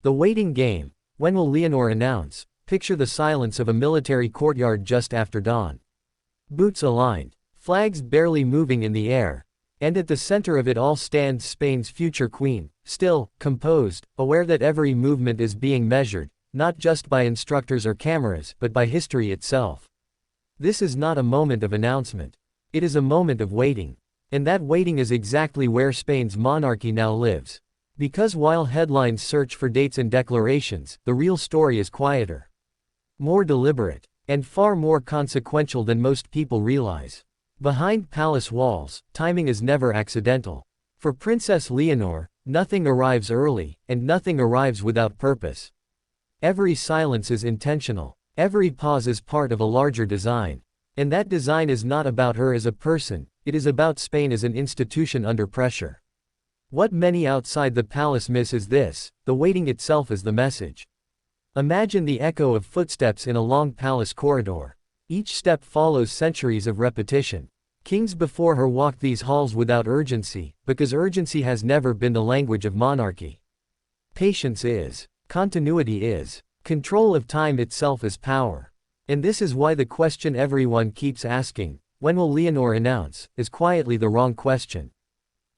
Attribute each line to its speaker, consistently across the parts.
Speaker 1: The waiting game. When will Leonor announce? Picture the silence of a military courtyard just after dawn. Boots aligned, flags barely moving in the air. And at the center of it all stands Spain's future queen, still, composed, aware that every movement is being measured, not just by instructors or cameras, but by history itself. This is not a moment of announcement. It is a moment of waiting. And that waiting is exactly where Spain's monarchy now lives. Because while headlines search for dates and declarations, the real story is quieter, more deliberate, and far more consequential than most people realize. Behind palace walls, timing is never accidental. For Princess Leonor, nothing arrives early, and nothing arrives without purpose. Every silence is intentional. Every pause is part of a larger design. And that design is not about her as a person, it is about Spain as an institution under pressure. What many outside the palace miss is this: the waiting itself is the message. Imagine the echo of footsteps in a long palace corridor. Each step follows centuries of repetition. Kings before her walked these halls without urgency, because urgency has never been the language of monarchy. Patience is. Continuity is. Control of time itself is power. And this is why the question everyone keeps asking, when will Leonor announce, is quietly the wrong question.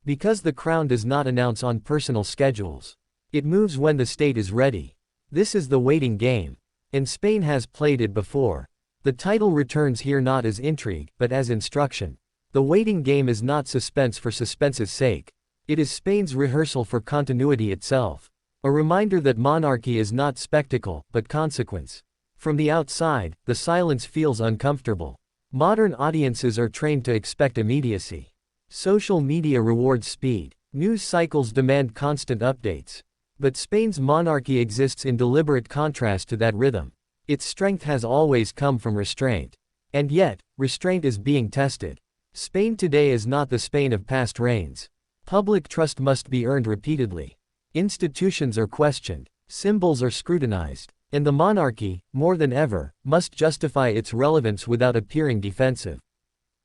Speaker 1: Because the crown does not announce on personal schedules. It moves when the state is ready. This is the waiting game. And Spain has played it before. The title returns here not as intrigue, but as instruction. The waiting game is not suspense for suspense's sake. It is Spain's rehearsal for continuity itself. A reminder that monarchy is not spectacle, but consequence. From the outside, the silence feels uncomfortable. Modern audiences are trained to expect immediacy. Social media rewards speed. News cycles demand constant updates. But Spain's monarchy exists in deliberate contrast to that rhythm. Its strength has always come from restraint. And yet, restraint is being tested. Spain today is not the Spain of past reigns. Public trust must be earned repeatedly. Institutions are questioned. Symbols are scrutinized. And the monarchy, more than ever, must justify its relevance without appearing defensive.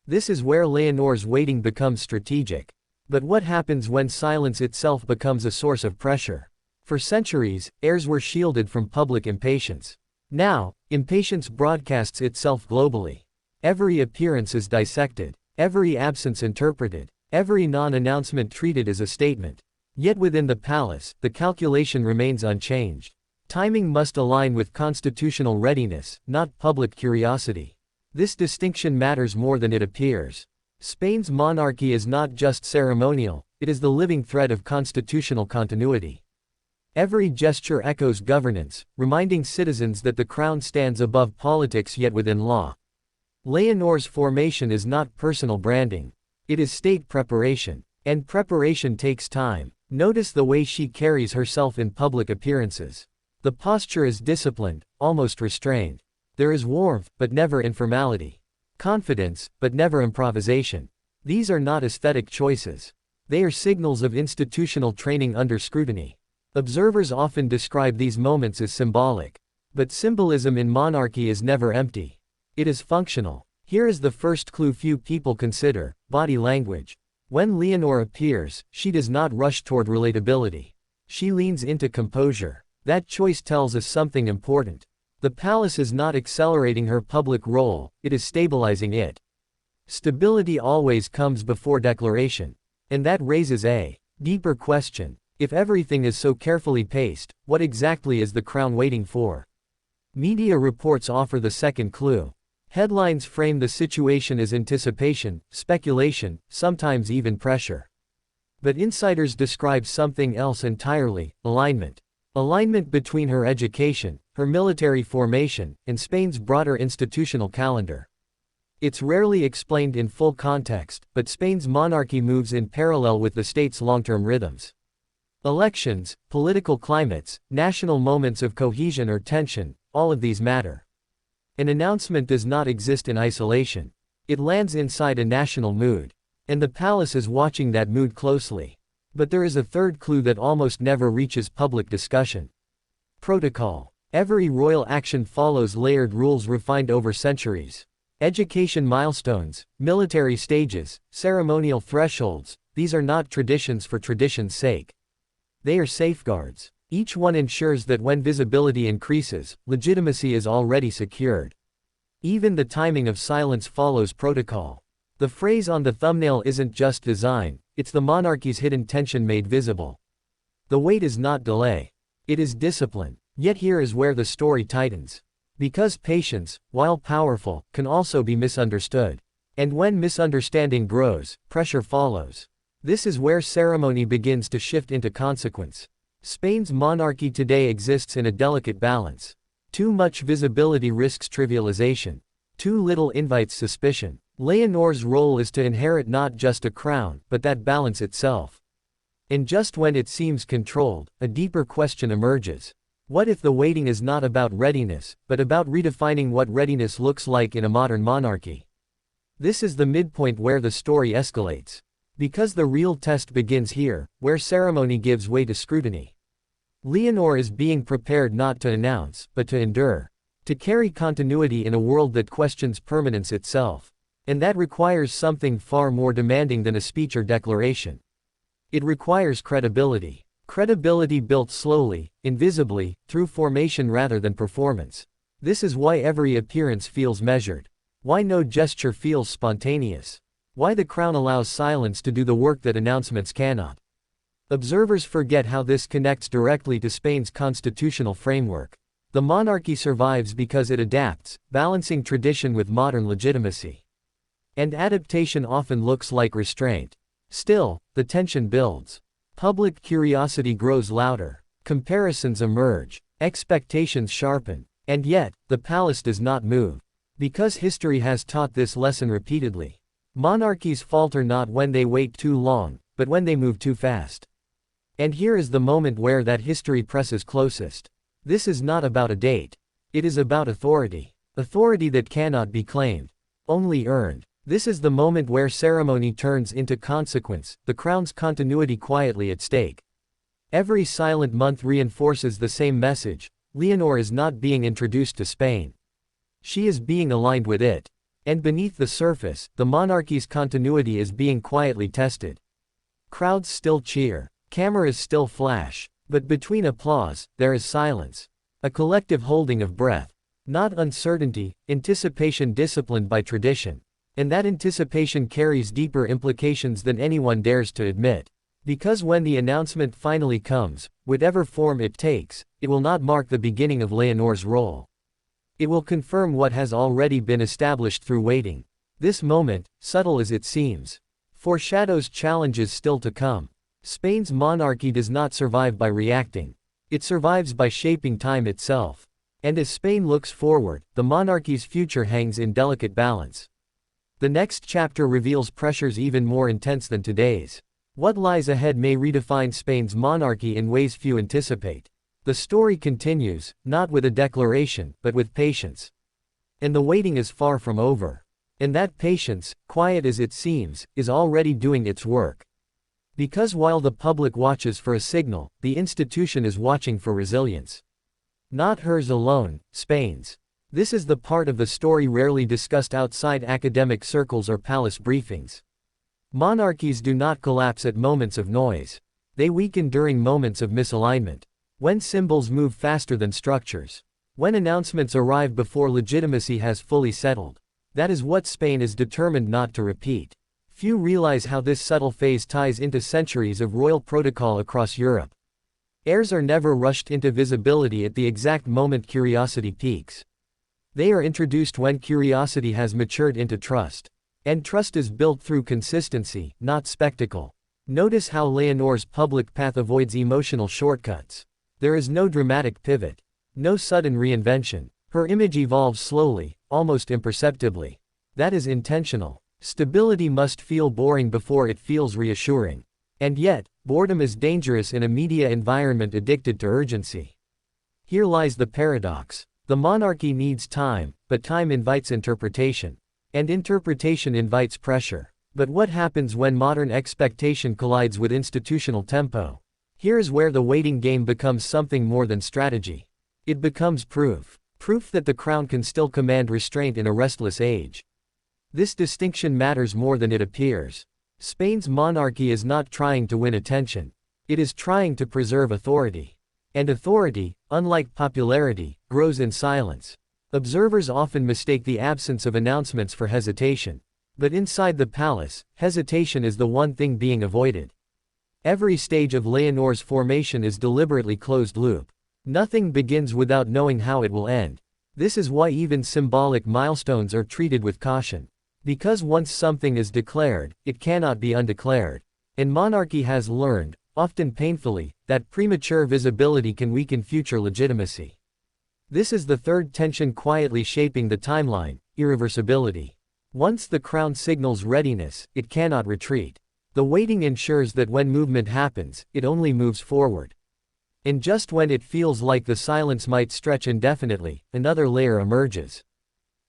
Speaker 1: This is where Leonor's waiting becomes strategic. But what happens when silence itself becomes a source of pressure? For centuries, heirs were shielded from public impatience. Now, impatience broadcasts itself globally. Every appearance is dissected, every absence interpreted, every non-announcement treated as a statement. Yet within the palace, the calculation remains unchanged. Timing must align with constitutional readiness, not public curiosity. This distinction matters more than it appears. Spain's monarchy is not just ceremonial, it is the living thread of constitutional continuity. Every gesture echoes governance, reminding citizens that the crown stands above politics yet within law. Leonor's formation is not personal branding. It is state preparation. And preparation takes time. Notice the way she carries herself in public appearances. The posture is disciplined, almost restrained. There is warmth, but never informality. Confidence, but never improvisation. These are not aesthetic choices. They are signals of institutional training under scrutiny. Observers often describe these moments as symbolic. But symbolism in monarchy is never empty. It is functional. Here is the first clue few people consider: body language. When Leonor appears, she does not rush toward relatability. She leans into composure. That choice tells us something important. The palace is not accelerating her public role, it is stabilizing it. Stability always comes before declaration. And that raises a deeper question. If everything is so carefully paced, what exactly is the crown waiting for? Media reports offer the second clue. Headlines frame the situation as anticipation, speculation, sometimes even pressure. But insiders describe something else entirely: alignment. Alignment between her education, her military formation, and Spain's broader institutional calendar. It's rarely explained in full context, but Spain's monarchy moves in parallel with the state's long-term rhythms. Elections, political climates, national moments of cohesion or tension, all of these matter. An announcement does not exist in isolation. It lands inside a national mood. And the palace is watching that mood closely. But there is a third clue that almost never reaches public discussion. Protocol. Every royal action follows layered rules refined over centuries. Education milestones, military stages, ceremonial thresholds, these are not traditions for tradition's sake. They are safeguards. Each one ensures that when visibility increases, legitimacy is already secured. Even the timing of silence follows protocol. The phrase on the thumbnail isn't just design, it's the monarchy's hidden tension made visible. The wait is not delay. It is discipline. Yet here is where the story tightens. Because patience, while powerful, can also be misunderstood. And when misunderstanding grows, pressure follows. This is where ceremony begins to shift into consequence. Spain's monarchy today exists in a delicate balance. Too much visibility risks trivialization. Too little invites suspicion. Leonor's role is to inherit not just a crown, but that balance itself. And just when it seems controlled, a deeper question emerges. What if the waiting is not about readiness, but about redefining what readiness looks like in a modern monarchy? This is the midpoint where the story escalates. Because the real test begins here, where ceremony gives way to scrutiny. Leonor is being prepared not to announce, but to endure. To carry continuity in a world that questions permanence itself. And that requires something far more demanding than a speech or declaration. It requires credibility. Credibility built slowly, invisibly, through formation rather than performance. This is why every appearance feels measured. Why no gesture feels spontaneous. Why the crown allows silence to do the work that announcements cannot. Observers forget how this connects directly to Spain's constitutional framework. The monarchy survives because it adapts, balancing tradition with modern legitimacy. And adaptation often looks like restraint. Still, the tension builds. Public curiosity grows louder. Comparisons emerge. Expectations sharpen. And yet, the palace does not move. Because history has taught this lesson repeatedly. Monarchies falter not when they wait too long, but when they move too fast. And here is the moment where that history presses closest. This is not about a date. It is about authority. Authority that cannot be claimed. Only earned. This is the moment where ceremony turns into consequence, the crown's continuity quietly at stake. Every silent month reinforces the same message: Leonor is not being introduced to Spain. She is being aligned with it. And beneath the surface, the monarchy's continuity is being quietly tested. Crowds still cheer. Cameras still flash. But between applause, there is silence. A collective holding of breath. Not uncertainty, anticipation disciplined by tradition. And that anticipation carries deeper implications than anyone dares to admit. Because when the announcement finally comes, whatever form it takes, it will not mark the beginning of Leonor's role. It will confirm what has already been established through waiting. This moment, subtle as it seems, foreshadows challenges still to come. Spain's monarchy does not survive by reacting. It survives by shaping time itself. And as Spain looks forward, the monarchy's future hangs in delicate balance. The next chapter reveals pressures even more intense than today's. What lies ahead may redefine Spain's monarchy in ways few anticipate. The story continues, not with a declaration, but with patience. And the waiting is far from over. And that patience, quiet as it seems, is already doing its work. Because while the public watches for a signal, the institution is watching for resilience. Not hers alone, Spain's. This is the part of the story rarely discussed outside academic circles or palace briefings. Monarchies do not collapse at moments of noise. They weaken during moments of misalignment. When symbols move faster than structures. When announcements arrive before legitimacy has fully settled. That is what Spain is determined not to repeat. Few realize how this subtle phase ties into centuries of royal protocol across Europe. Heirs are never rushed into visibility at the exact moment curiosity peaks. They are introduced when curiosity has matured into trust. And trust is built through consistency, not spectacle. Notice how Leonor's public path avoids emotional shortcuts. There is no dramatic pivot. No sudden reinvention. Her image evolves slowly, almost imperceptibly. That is intentional. Stability must feel boring before it feels reassuring. And yet, boredom is dangerous in a media environment addicted to urgency. Here lies the paradox. The monarchy needs time, but time invites interpretation. And interpretation invites pressure. But what happens when modern expectation collides with institutional tempo? Here is where the waiting game becomes something more than strategy. It becomes proof. Proof that the crown can still command restraint in a restless age. This distinction matters more than it appears. Spain's monarchy is not trying to win attention. It is trying to preserve authority. And authority, unlike popularity, grows in silence. Observers often mistake the absence of announcements for hesitation. But inside the palace, hesitation is the one thing being avoided. Every stage of Leonor's formation is deliberately closed loop. Nothing begins without knowing how it will end. This is why even symbolic milestones are treated with caution. Because once something is declared, it cannot be undeclared. And monarchy has learned, often painfully, that premature visibility can weaken future legitimacy. This is the third tension quietly shaping the timeline: irreversibility. Once the crown signals readiness, it cannot retreat. The waiting ensures that when movement happens, it only moves forward. And just when it feels like the silence might stretch indefinitely, another layer emerges.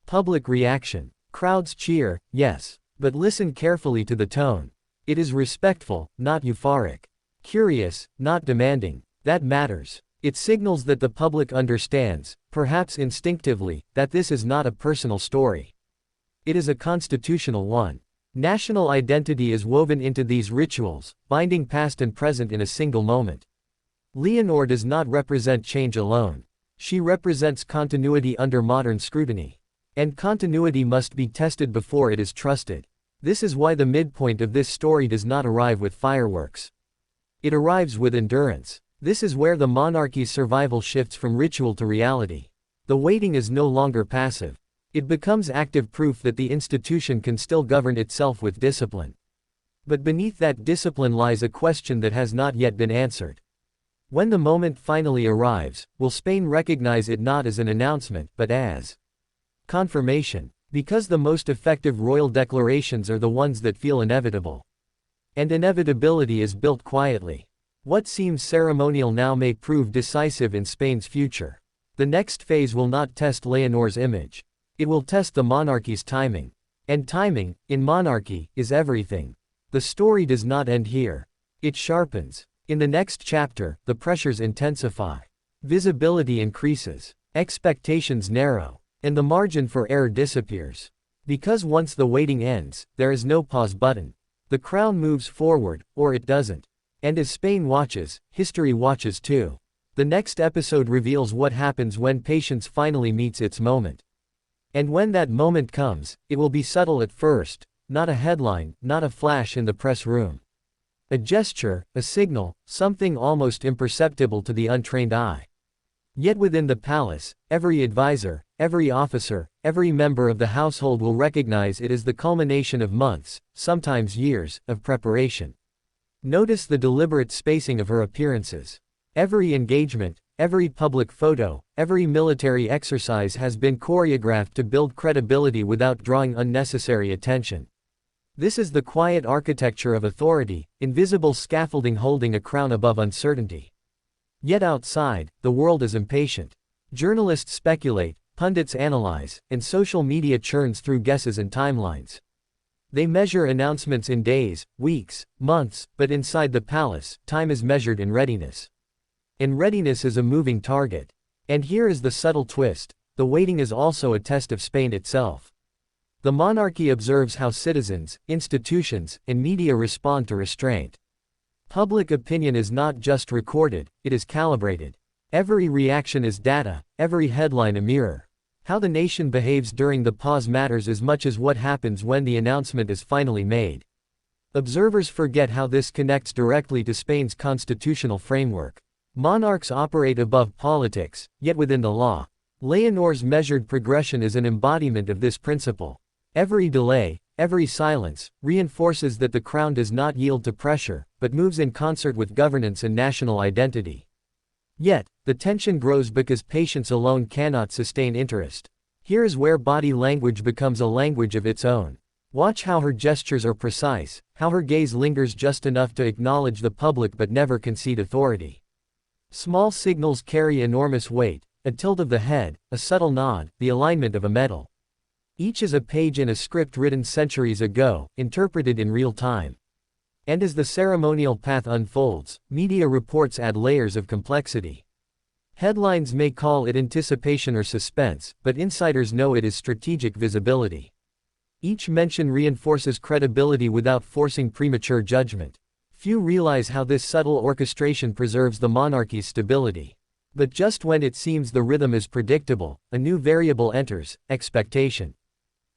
Speaker 1: Public reaction. Crowds cheer, yes. But listen carefully to the tone. It is respectful, not euphoric. Curious, not demanding. That matters. It signals that the public understands, perhaps instinctively, that this is not a personal story. It is a constitutional one. National identity is woven into these rituals, binding past and present in a single moment. Leonor does not represent change alone. She represents continuity under modern scrutiny. And continuity must be tested before it is trusted. This is why the midpoint of this story does not arrive with fireworks. It arrives with endurance. This is where the monarchy's survival shifts from ritual to reality. The waiting is no longer passive. It becomes active proof that the institution can still govern itself with discipline. But beneath that discipline lies a question that has not yet been answered. When the moment finally arrives, will Spain recognize it not as an announcement but as confirmation? Because the most effective royal declarations are the ones that feel inevitable. And inevitability is built quietly. What seems ceremonial now may prove decisive in Spain's future. The next phase will not test Leonor's image. It will test the monarchy's timing. And timing, in monarchy, is everything. The story does not end here. It sharpens. In the next chapter, the pressures intensify. Visibility increases. Expectations narrow. And the margin for error disappears. Because once the waiting ends, there is no pause button. The crown moves forward, or it doesn't. And as Spain watches, history watches too. The next episode reveals what happens when patience finally meets its moment. And when that moment comes, it will be subtle at first, not a headline, not a flash in the press room. A gesture, a signal, something almost imperceptible to the untrained eye. Yet within the palace, every advisor, every officer, every member of the household will recognize it as the culmination of months, sometimes years, of preparation. Notice the deliberate spacing of her appearances. Every engagement, every public photo, every military exercise has been choreographed to build credibility without drawing unnecessary attention. This is the quiet architecture of authority, invisible scaffolding holding a crown above uncertainty. Yet outside, the world is impatient. Journalists speculate, pundits analyze, and social media churns through guesses and timelines. They measure announcements in days, weeks, months, but inside the palace, time is measured in readiness. And readiness is a moving target. And here is the subtle twist: the waiting is also a test of Spain itself. The monarchy observes how citizens, institutions, and media respond to restraint. Public opinion is not just recorded, it is calibrated. Every reaction is data, every headline a mirror. How the nation behaves during the pause matters as much as what happens when the announcement is finally made. Observers forget how this connects directly to Spain's constitutional framework. Monarchs operate above politics, yet within the law. Leonor's measured progression is an embodiment of this principle. Every delay, every silence, reinforces that the crown does not yield to pressure, but moves in concert with governance and national identity. Yet, the tension grows because patience alone cannot sustain interest. Here is where body language becomes a language of its own. Watch how her gestures are precise, how her gaze lingers just enough to acknowledge the public but never concede authority. Small signals carry enormous weight: a tilt of the head, a subtle nod, the alignment of a medal. Each is a page in a script written centuries ago, interpreted in real time. And as the ceremonial path unfolds, media reports add layers of complexity. Headlines may call it anticipation or suspense, but insiders know it is strategic visibility. Each mention reinforces credibility without forcing premature judgment. Few realize how this subtle orchestration preserves the monarchy's stability. But just when it seems the rhythm is predictable, a new variable enters: expectation.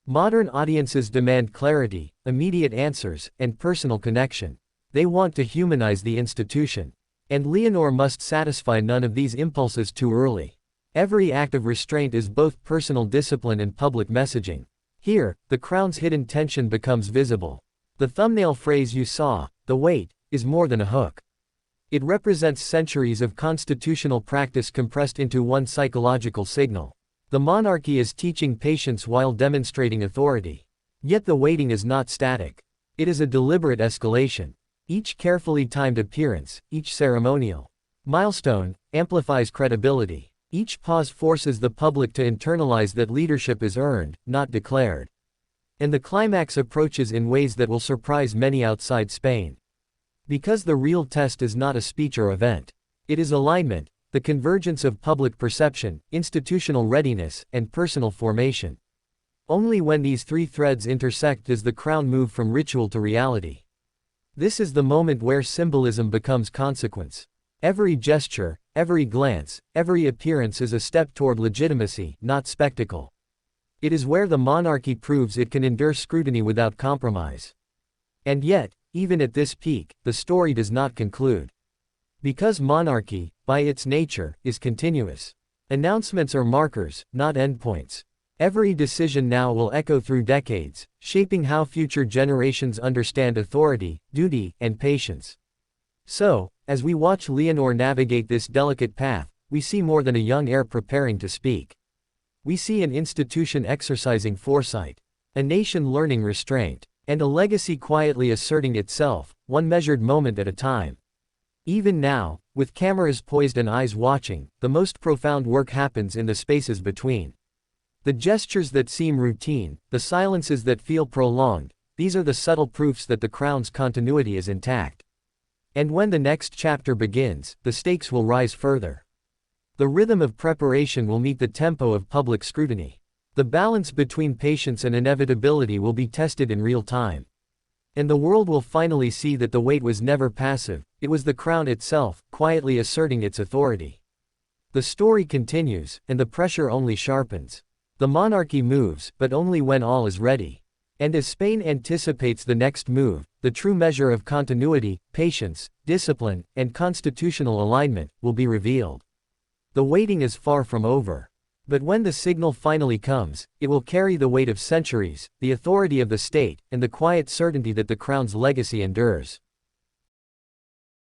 Speaker 1: Modern audiences demand clarity, immediate answers, and personal connection. They want to humanize the institution. And Leonor must satisfy none of these impulses too early. Every act of restraint is both personal discipline and public messaging. Here, the crown's hidden tension becomes visible. The thumbnail phrase you saw, "the wait," is more than a hook. It represents centuries of constitutional practice compressed into one psychological signal. The monarchy is teaching patience while demonstrating authority. Yet the waiting is not static. It is a deliberate escalation. Each carefully timed appearance, each ceremonial milestone, amplifies credibility. Each pause forces the public to internalize that leadership is earned, not declared. And the climax approaches in ways that will surprise many outside Spain. Because the real test is not a speech or event. It is alignment, the convergence of public perception, institutional readiness, and personal formation. Only when these three threads intersect does the crown move from ritual to reality. This is the moment where symbolism becomes consequence. Every gesture, every glance, every appearance is a step toward legitimacy, not spectacle. It is where the monarchy proves it can endure scrutiny without compromise. And yet, even at this peak, the story does not conclude. Because monarchy, by its nature, is continuous. Announcements are markers, not endpoints. Every decision now will echo through decades, shaping how future generations understand authority, duty, and patience. So, as we watch Leonor navigate this delicate path, we see more than a young heir preparing to speak. We see an institution exercising foresight, a nation learning restraint, and a legacy quietly asserting itself, one measured moment at a time. Even now, with cameras poised and eyes watching, the most profound work happens in the spaces between. The gestures that seem routine, the silences that feel prolonged, these are the subtle proofs that the crown's continuity is intact. And when the next chapter begins, the stakes will rise further. The rhythm of preparation will meet the tempo of public scrutiny. The balance between patience and inevitability will be tested in real time. And the world will finally see that the wait was never passive, it was the crown itself, quietly asserting its authority. The story continues, and the pressure only sharpens. The monarchy moves, but only when all is ready. And as Spain anticipates the next move, the true measure of continuity, patience, discipline, and constitutional alignment will be revealed. The waiting is far from over. But when the signal finally comes, it will carry the weight of centuries, the authority of the state, and the quiet certainty that the crown's legacy endures.